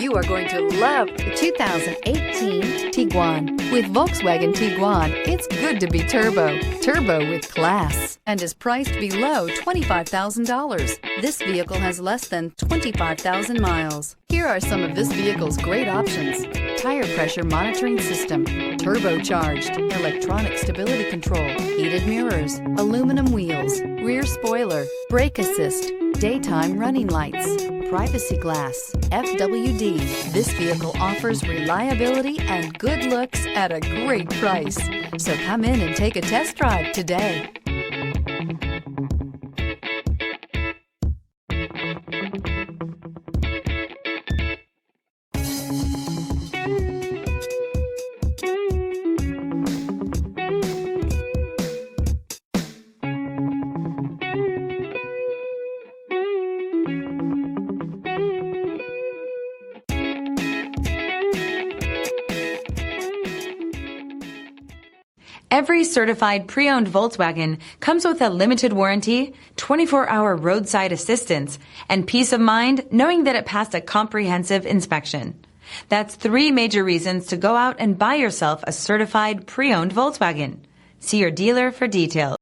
You are going to love the 2018 Tiguan. With Volkswagen Tiguan, it's good to be turbo. Turbo with class. And is priced below $25,000. This vehicle has less than 25,000 miles. Here are some of this vehicle's great options: tire pressure monitoring system, turbocharged, electronic stability control, heated mirrors, aluminum wheels, rear spoiler, brake assist, daytime running lights, privacy glass, FWD. This vehicle offers reliability and good looks at a great price. So come in and take a test drive today. Every certified pre-owned Volkswagen comes with a limited warranty, 24-hour roadside assistance, and peace of mind knowing that it passed a comprehensive inspection. That's 3 major reasons to go out and buy yourself a certified pre-owned Volkswagen. See your dealer for details.